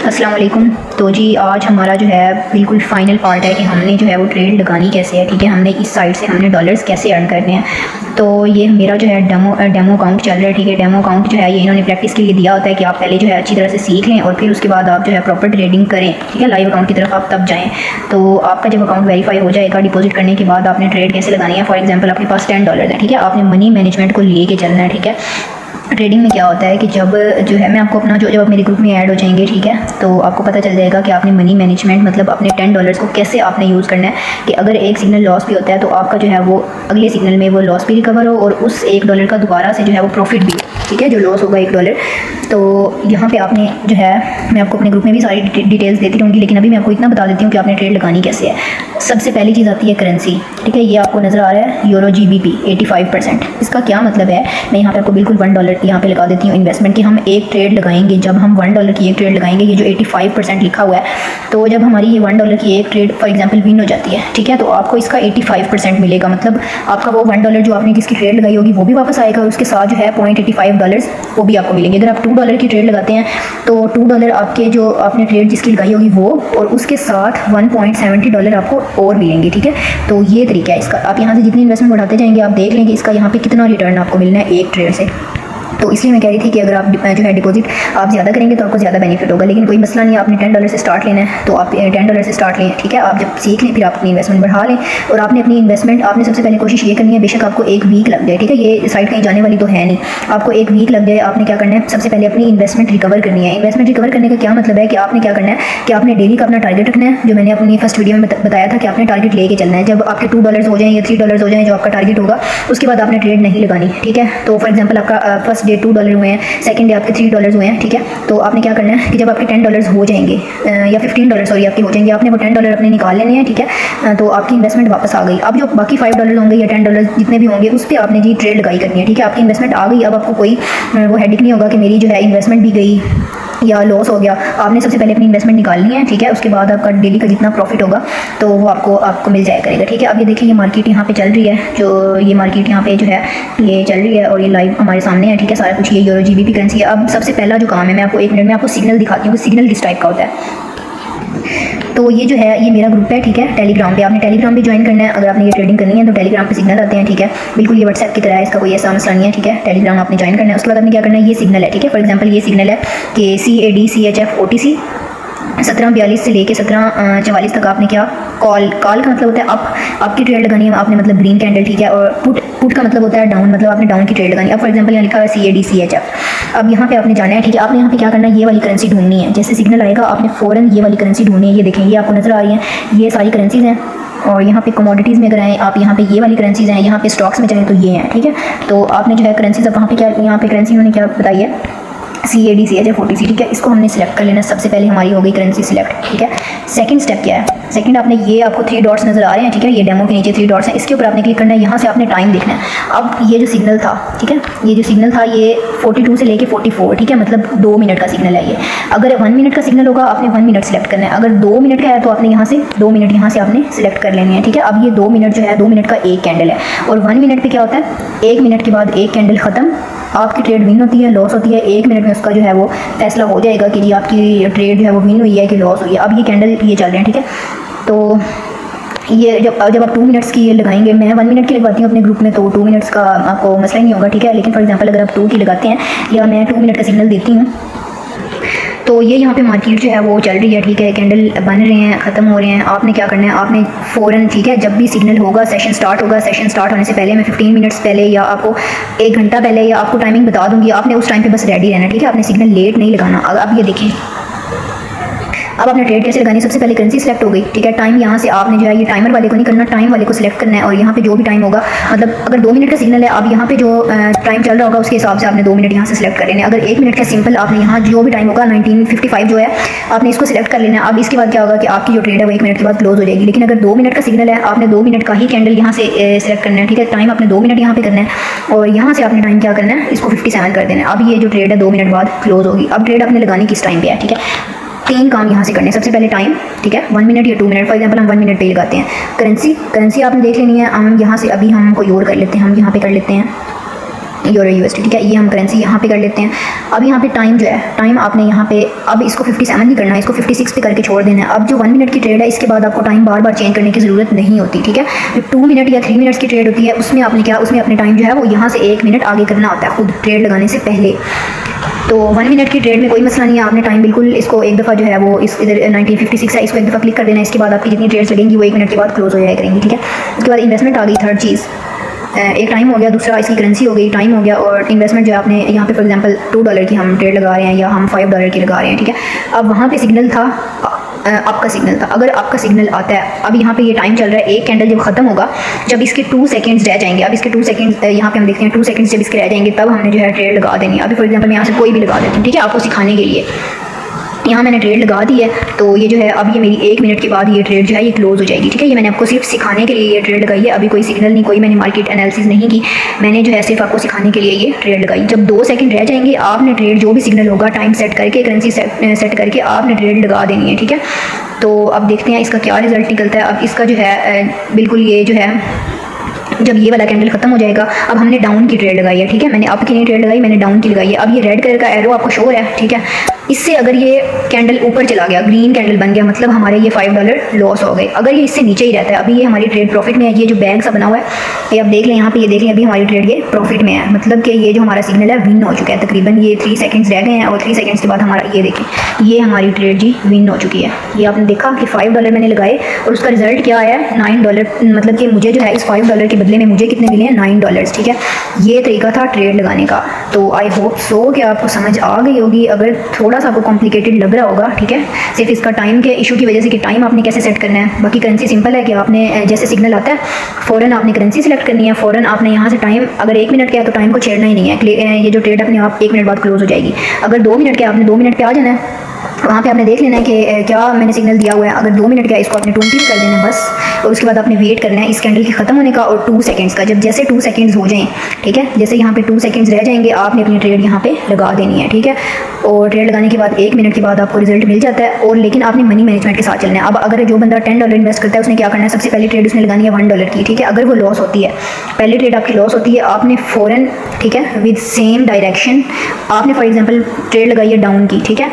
अस्सलाम वालेकुम। तो जी आज हमारा जो है बिल्कुल फ़ाइनल पार्ट है कि हमने जो है वो ट्रेड लगानी कैसे है। ठीक है, हमने इस साइट से हमने डॉलर्स कैसे अर्न करने हैं। तो ये मेरा जो है डेमो अकाउंट चल रहा है। ठीक है, डेमो अकाउंट जो है ये इन्होंने प्रैक्टिस के लिए दिया होता है कि आप पहले जो है अच्छी तरह से सीख लें और फिर उसके बाद आप जो है प्रॉपर ट्रेडिंग करें। ठीक है, लाइव अकाउंट की तरफ आप तब जाएँ। तो आपका जब अकाउंट वेरीफाई हो जाएगा, डिपॉजिट करने के बाद आपने ट्रेड कैसे लगानी है। फॉर एग्जाम्पल आपके पास $10 है। ठीक है, आपने मनी मैनेजमेंट को ले के चलना है। ठीक है, ट्रेडिंग में क्या होता है कि जब जो है मैं आपको अपना जब आप मेरे ग्रुप में ऐड हो जाएंगे, ठीक है, तो आपको पता चल जाएगा कि आपने मनी मैनेजमेंट मतलब अपने $10 को कैसे आपने यूज़ करना है कि अगर एक सिग्नल लॉस भी होता है तो आपका जो है वो अगले सिग्नल में वो लॉस भी रिकवर हो और उस $1 का दोबारा से जो है वो प्रॉफिट भी। ठीक है, जो लॉस होगा $1। तो यहाँ पे आपने जो है मैं आपको अपने ग्रुप में भी सारी डिटेल्स देती रहूँगी, लेकिन अभी मैं आपको इतना बता देती हूँ कि आपने ट्रेड लगानी कैसे है। सबसे पहली चीज़ आती है करेंसी। ठीक है, ये आपको नज़र आ रहा है यूरो GBP 85%। इसका क्या मतलब है, मैं यहाँ पे आपको बिल्कुल $1 यहाँ पे लगा देती हूँ इन्वेस्टमेंट कि हम एक ट्रेड लगाएंगे। जब हम $1 की एक ट्रेड लगाएंगे, ये जो 85% लिखा हुआ है, तो जब हमारी ये $1 की एक ट्रेड फॉर एग्जांपल विन हो जाती है, ठीक है, तो आपको इसका 85% मिलेगा। मतलब आपका वो $1 जो आपने जिसकी ट्रेड लगाई होगी वो भी वापस आएगा और उसके साथ जो है $0.85 वो भी आपको मिलेंगे। अगर आप $2 की ट्रेड लगाते हैं तो $2 आपके जो आपने ट्रेड जिसकी लगाई होगी वो और उसके साथ $1.70 आपको और मिलेंगे। ठीक है, तो ये तरीका है इसका। आप यहाँ से जितनी इन्वेस्टमेंट बढ़ाते जाएंगे आप देख लेंगे इसका यहाँ पे कितना रिटर्न आपको मिलना है एक ट्रेड से। तो इसलिए मैं कह रही थी कि अगर आप जो है डिपॉजिट आप ज़्यादा करेंगे तो आपको ज़्यादा बेनिफिट होगा, लेकिन कोई मसला नहीं है। आपने $10 से स्टार्ट लेना है तो आप $10 से स्टार्ट लें। ठीक है, आप जब सीख लें फिर आप अपनी इन्वेस्टमेंट बढ़ा लें और आपने अपनी इन्वेस्टमेंट आपने सबसे पहले कोशिश ये करनी है, बेशक आपको 1 वीक लग जाए। ठीक है, ये साइट कहीं जाने वाली तो है नहीं, आपको 1 वीक लग जाए। आपने क्या करना है, सबसे पहले अपनी इन्वेस्टमेंट रिकवर करनी है। इन्वेस्टमेंट रिकवर करने का क्या मतलब है कि आपने क्या करना है कि आपने डेली का अपना टारगेट रखना है, जो मैंने अपनी फर्स्ट वीडियो में बताया था कि आपने टारगेट लेके चलना है। जब आपके $2 हो जाए या $3 हो जाए जो आपका टारगेट होगा, उसके बाद आपने ट्रेड नहीं लगानी। ठीक है, तो फॉर एग्जाम्पल आपका फर्स्ट डे $2 हुए हैं, सेकंड डे आपके $3 हुए हैं। ठीक है, तो आपने क्या करना है कि जब आपके $10 हो जाएंगे या $15 सॉरी आपके हो जाएंगे, आपने वो $10 अपने निकाल लेने हैं। ठीक है, तो आपकी इन्वेस्टमेंट वापस आ गई। अब जो बाकी $5 होंगे या $10 जितने भी होंगे उस पर आपने जी ट्रेड लगाई करनी है। ठीक है, आपकी इन्वेस्टमेंट आ गई। अब आपको कोई वो हेडेक नहीं होगा कि मेरी जो है इन्वेस्टमेंट भी गई या लॉस हो गया। आपने सबसे पहले अपनी इन्वेस्टमेंट निकालनी है। ठीक है, उसके बाद आपका डेली का जितना प्रॉफिट होगा तो वो आपको मिल जाया करेगा। ठीक है, अब ये देखिए ये मार्केट यहाँ पे चल रही है, जो ये मार्केट यहाँ पे जो है ये चल रही है और ये लाइव हमारे सामने है। ठीक है, सारा कुछ ये यूरो GBP करेंसी है। अब सबसे पहला जो काम है, मैं आपको 1 मिनट में आपको सिग्नल दिखाती हूँ कि सिग्नल किस टाइप का होता है। तो ये जो है ये मेरा ग्रुप है। ठीक है, टेलीग्राम पे आपने टेलीग्राम पे ज्वाइन करना है। अगर आपने ये ट्रेडिंग करनी है तो टेलीग्राम पे सिग्नल आते हैं। ठीक है, बिल्कुल ये व्हाट्सएप की तरह है, इसका कोई ऐसा मसला नहीं है। ठीक है, टेलीग्राम आपने ज्वाइन करना है। उसके बाद आपने क्या करना है, ये सिग्नल है। ठीक है, फॉर एग्जांपल ये सिग्नल है कि CAD CHF OTC 1742 से लेके 1744 तक आपने क्या कॉल का मतलब होता है आपकी ट्रेड लगानी है आपने, मतलब ग्रीन कैंडल। ठीक है, और पुट का मतलब होता है डाउन, मतलब आपने डाउन की ट्रेड लगानी है। अब फॉर एग्जांपल यहाँ लिखा है CAD CHF। अब यहाँ पे आपने जाना है। ठीक है, आपने यहाँ पे क्या करना है, ये वाली करेंसी ढूंढनी है। जैसे सिग्नल आएगा आपने फ़ौरन ये वाली करेंसी ढूंढनी है। ये देखें ये आपको नज़र आ रही है, ये सारी करेंसीज़ हैं। और यहाँ पे कमोडिटीज़ में अगर आएँ आप, यहाँ पे ये वाली करेंसीज़ हैं। यहाँ पे स्टॉक्स में चलें तो ये हैं। ठीक है, तो आपने जो है करेंसीज अब वहाँ पे क्या, यहाँ पे करेंसी उन्होंने क्या बताई है, CAD CHF OTC। ठीक है, इसको हमने सिलेक्ट कर लेना। सबसे पहले हमारी हो गई करेंसी सिलेक्ट। ठीक है, सेकंड स्टेप क्या है, सेकंड आपने ये आपको 3 डॉट्स नज़र आ रहे हैं। ठीक है, ये डेमो के नीचे 3 डॉट्स हैं, इसके ऊपर आपने क्लिक करना है। यहाँ से आपने टाइम देखना है। अब ये जो सिग्नल था, ठीक है, ये जो सिग्नल था ये 42 से लेके 44। ठीक है, मतलब 2 मिनट का सिग्नल है ये। अगर 1 मिनट का सिग्नल होगा आपने 1 मिनट सेलेक्ट करना है। अगर 2 मिनट का है तो आपने यहाँ से 2 मिनट यहाँ से आपने सेलेक्ट कर लेनी है। ठीक है, अब ये 2 मिनट जो है 2 मिनट का एक कैंडल है और 1 मिनट पर क्या होता है, 1 मिनट के बाद एक कैंडल ख़त्म, आपकी ट्रेड विन होती है लॉस होती है। 1 मिनट में उसका जो है वो फैसला हो जाएगा कि जी आपकी ट्रेड जो है वो विन हुई है कि लॉस हुई है। अब ये कैंडल ये चल रहे हैं। ठीक है, तो ये जब आप 2 मिनट्स की लगाएंगे, मैं 1 मिनट की लगवाती हूँ अपने ग्रुप में, तो 2 मिनट्स का आपको मसला ही नहीं होगा। ठीक है, लेकिन फॉर एग्जांपल अगर आप 2 की लगाते हैं या मैं 2 मिनट का सिग्नल देती हूँ तो ये यहाँ पे मार्केट जो है वो चल रही है। ठीक है, कैंडल बन रहे हैं, ख़त्म हो रहे हैं। आपने क्या करना है, आपने फ़ौरन, ठीक है, जब भी सिग्नल होगा, सेशन स्टार्ट होगा, सेशन स्टार्ट होने से पहले मैं 15 मिनट्स पहले या आपको 1 घंटा पहले या आपको टाइमिंग बता दूँगी, आपने उस टाइम पे बस रेडी रहना। ठीक है, आपने सिग्नल लेट नहीं लगाना। अब ये देखिए अब आपने ट्रेड कैसे लगानी है। सबसे पहले करेंसी सेलेक्ट हो गई। ठीक है, टाइम यहाँ से आपने जो है ये टाइमर वाले को नहीं करना, टाइम वाले को सिलेक्ट करना है और यहाँ पे जो भी टाइम होगा, मतलब अगर 2 मिनट का सिग्नल है अब यहाँ पे जो टाइम चल रहा होगा उसके हिसाब से आपने 2 मिनट यहाँ से सिलेक्ट कर लेना है। अगर 1 मिनट का सिंपल आपने यहाँ जो भी टाइम होगा 1955 जो है आपने इसको सिलेक्ट कर लेना है। अब इसके बाद क्या होगा कि आपकी जो ट्रेड है वो 1 मिनट के बाद क्लोज हो जाएगी। लेकिन अगर 2 मिनट का सिग्नल है आपने 2 मिनट का ही कैंडल यहाँ से सिलेक्ट करना है। ठीक है, टाइम आपने 2 मिनट यहाँ पे करना है और यहाँ से आपने टाइम क्या करना है, इसको 57 कर देना है। अब ये जो ट्रेड है 2 मिनट बाद क्लोज होगी। अब ट्रेड आपने लगानी किस टाइम पे है। ठीक है, 3 काम यहाँ से करने हैं। सबसे पहले टाइम, ठीक है, 1 मिनट या 2 मिनट, फॉर एग्जांपल हम 1 मिनट पे लगाते हैं। करेंसी आपने देख लेनी है। हम यहाँ से अभी हम कोई और कर लेते हैं, हम यहाँ पे कर लेते हैं यूरो USD, ठीक है। ये हम करेंसी यहाँ पे कर लेते हैं। अब यहाँ पे टाइम जो है, टाइम आपने यहाँ पे अब इसको 57 नहीं करना है, इसको 56 पे करके छोड़ देना है। अब जो 1 मिनट की ट्रेड है इसके बाद आपको टाइम बार बार चेंज करने की ज़रूरत नहीं होती, ठीक है। जो 2 मिनट या 3 मिनट्स की ट्रेड होती है उसमें आपने क्या, उसमें अपने टाइम जो है वो यहाँ से 1 मिनट आगे करना होता है खुद ट्रेड लगाने से पहले। तो 1 मिनट की ट्रेड में कोई मसला नहीं है, आपने टाइम बिल्कुल इसको एक दफ़ा जो है वो इस इधर 1956 है, इसको एक दफ़ा क्लिक कर देना है। इसके बाद आपकी जितनी ट्रेड्स लगेंगी वो 1 मिनट के बाद क्लोज हो जाया करेंगी, ठीक है। उसके बाद इन्वेस्टमेंट आ गई, थर्ड चीज़। एक टाइम हो गया, दूसरा इसकी करेंसी हो गई, टाइम हो गया, और इन्वेस्टमेंट जो है आपने यहाँ पे फॉर एग्जांपल $2 की हम ट्रेड लगा रहे हैं या हम $5 की लगा रहे हैं, ठीक है। अब वहाँ पे सिग्नल था, आपका सिग्नल था, अगर आपका सिग्नल आता है, अब यहाँ पे ये टाइम चल रहा है, एक कैंडल जब खत्म होगा, जब इसके 2 सेकंड्स रह जाएंगे, अब इसके 2 सेकंड्स यहाँ पे हम देखते हैं 2 सेकंड्स जब इसके रह जाएंगे तब हमने जो है ट्रेड लगा देनी है। अभी फॉर एग्जांपल मैं यहाँ से कोई भी लगा देती हूँ, ठीक है, आपको सिखाने के लिए। यहाँ मैंने ट्रेड लगा दी है, तो ये जो है अब ये मेरी 1 मिनट के बाद ये ट्रेड जो है ये क्लोज हो जाएगी, ठीक है। ये मैंने आपको सिर्फ सिखाने के लिए ये ट्रेड लगाई है, अभी कोई सिग्नल नहीं, कोई मैंने मार्केट एनालिसिस नहीं की, मैंने जो है सिर्फ आपको सिखाने के लिए ये ट्रेड लगाई। जब 2 सेकंड रह जाएंगे आपने ट्रेड जो भी सिग्नल होगा टाइम सेट करके, करेंसी सेट करके आपने ट्रेड लगा देनी है, ठीक है। तो अब देखते हैं इसका क्या रिजल्ट निकलता है। अब इसका जो है बिल्कुल ये जो है जब ये वाला कैंडल खत्म हो जाएगा, अब हमने डाउन की ट्रेड लगाई है, ठीक है। मैंने अप की नहीं ट्रेड लगाई, मैंने डाउन की लगाई है। अब ये रेड कलर का एरो आपको शो हो रहा है, ठीक है। इससे अगर ये कैंडल ऊपर चला गया, ग्रीन कैंडल बन गया, मतलब हमारे ये $5 लॉस हो गए। अगर ये इससे नीचे ही रहता है, अभी ये हमारी ट्रेड प्रॉफिट में है, ये जो बैग सा बना हुआ है ये आप देख लें यहाँ पे, ये देख लें अभी हमारी ट्रेड ये प्रॉफिट में है, मतलब कि ये जो हमारा सिग्नल है विन हो चुका है। तकरीबन ये 3 सेकंड्स रह गए हैं और 3 सेकंड्स के बाद हमारा ये देखें ये हमारी ट्रेड जी विन हो चुकी है। ये आपने देखा कि $5 मैंने लगाए और उसका रिजल्ट क्या आया है, $9, मतलब कि मुझे जो है इस $5 के बदले में मुझे कितने मिले हैं, $9, ठीक है। ये तरीका था ट्रेड लगाने का। तो आई होप सो कि आपको समझ आ गई होगी। अगर थोड़ा सा आपको कॉम्प्लिकेटेड लग रहा होगा, ठीक है, सिर्फ इसका टाइम के इशू की वजह से कि टाइम आपने कैसे सेट करना है, बाकी करेंसी सिंपल है कि आपने जैसे सिग्नल आता है फ़ौरन आपने करेंसी सेलेक्ट करनी है, फ़ौरन आपने यहाँ से टाइम, अगर 1 मिनट का है तो टाइम को छेड़ना ही नहीं है, ये जो ट्रेड अपने आप 1 मिनट बाद क्लोज हो जाएगी। अगर 2 मिनट का आपने 2 मिनट पे आ जाना है, वहाँ पे आपने देख लेना है कि क्या मैंने सिग्नल दिया हुआ है। अगर 2 मिनट का है इसको आपने 20 कर देना है बस, और उसके बाद आपने वेट करना है इस कैंडल के ख़त्म होने का और 2 सेकंड्स का। जब जैसे 2 सेकंड्स हो जाएं, ठीक है, जैसे यहाँ पे 2 सेकंड्स रह जाएंगे आपने अपनी ट्रेड यहाँ पे लगा देनी है, ठीक है। और ट्रेड लगाने के बाद 1 मिनट के बाद आपको रिजल्ट मिल जाता है। और लेकिन आपने मनी मैनेजमेंट के साथ चलना है। अब अगर जो बंदा $10 इन्वेस्ट करता है उसने क्या करना है, सबसे पहली ट्रेड उसने लगानी है $1 की, ठीक है। अगर वो लॉस होती है, पहली ट्रेड आपकी लॉस होती है, आपने फ़ौरन, ठीक है, विद सेम डायरेक्शन आपने फॉर एग्जाम्पल ट्रेड लगाई है डाउन की, ठीक है,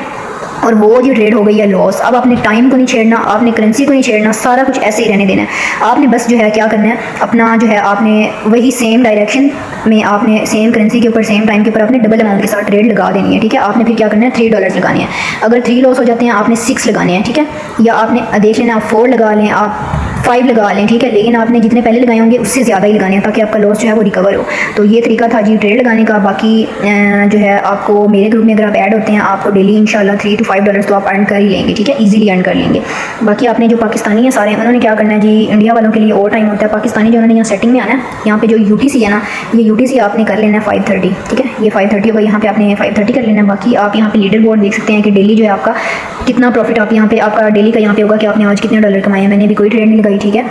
और वो जो ट्रेड हो गई है लॉस। अब आपने टाइम को नहीं छेड़ना, आपने करेंसी को नहीं छेड़ना, सारा कुछ ऐसे ही रहने देना है। आपने बस जो है क्या करना है, अपना जो है आपने वही सेम डायरेक्शन में आपने सेम करेंसी के ऊपर सेम टाइम के ऊपर आपने डबल अमाउंट के साथ ट्रेड लगा देनी है, ठीक है। आपने फिर क्या करना है, $3 लगाने हैं। अगर 3 लॉस हो जाते हैं आपने 6 लगाने हैं, ठीक है, या आपने देख लेना आप 4 लगा लें, आप 5 लगा लें, ठीक है, लेकिन आपने जितने पहले लगाए होंगे उससे ज़्यादा ही लगाने हैं ताकि आपका लॉस जो है वो रिकवर हो। तो ये तरीका था जी ट्रेड लगाने का। बाकी जो है आपको मेरे ग्रुप में अगर आप ऐड होते हैं आपको डेली इंशाल्लाह $3 to $5 तो आप अर्न कर ही लेंगे, ठीक है, इजीली अर्न कर लेंगे। बाकी आपने जो पाकिस्तानी है सारे, उन्होंने क्या करना है जी, इंडिया वालों के लिए और टाइम होता है, पाकिस्तानी जो उन्होंने यहाँ सेटिंग में आना है, यहाँ पे जो UTC है ना, ये UTC आपने कर लेना है 5:30, ठीक है, ये 5:30 होगा, यहाँ पे आपने 5:30 कर लेना है। बाकी आप यहाँ पे लीडर बोर्ड देख सकते हैं कि डेली जो है आपका कितना प्रॉफिट आप यहाँ पे आपका डेली का यहाँ पे होगा कि आपने आज कितने डॉलर कमाए हैं। मैंने भी कोई ट्रेड नहीं लगाई, ठीक है।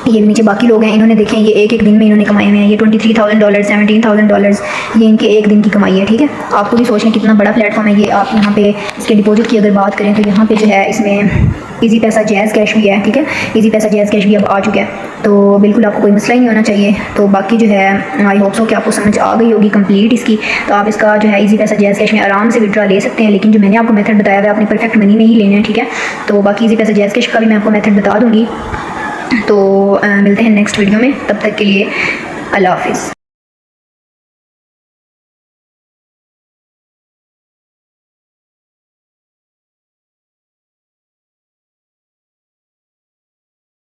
ये नीचे बाकी लोग हैं, इन्होंने देखें ये एक दिन में इन्होंने कमाए हुए हैं, ये $23,000 $17,000 ये इनके एक दिन की कमाई है, ठीक है। आपको भी सोचना कितना बड़ा प्लेटफॉर्म है ये। आप यहाँ पे इसके डिपॉजिट की अगर बात करें तो यहाँ पे जो है इसमें इजी पैसा जैज़ कैश भी है, ठीक है, इजी पैसा जैज़ कैश भी अब आ चुका है, तो बिल्कुल आपको कोई मसला ही नहीं होना चाहिए। तो बाकी जो है आई होप सो कि आपको समझ आ गई होगी कंप्लीट इसकी। तो आप इसका जो है इजी पैसा जैज़ कैश में आराम से विड्रॉ ले सकते हैं, लेकिन जो मैंने आपको मेथड बताया था आपने परफेक्ट मनी में ही लेना है, ठीक है। तो बाकी इजी पैसा जैज़ कैश का भी मैं आपको मेथड बता दूँगी। तो मिलते हैं नेक्स्ट वीडियो में, तब तक के लिए अल्लाह हाफिज़।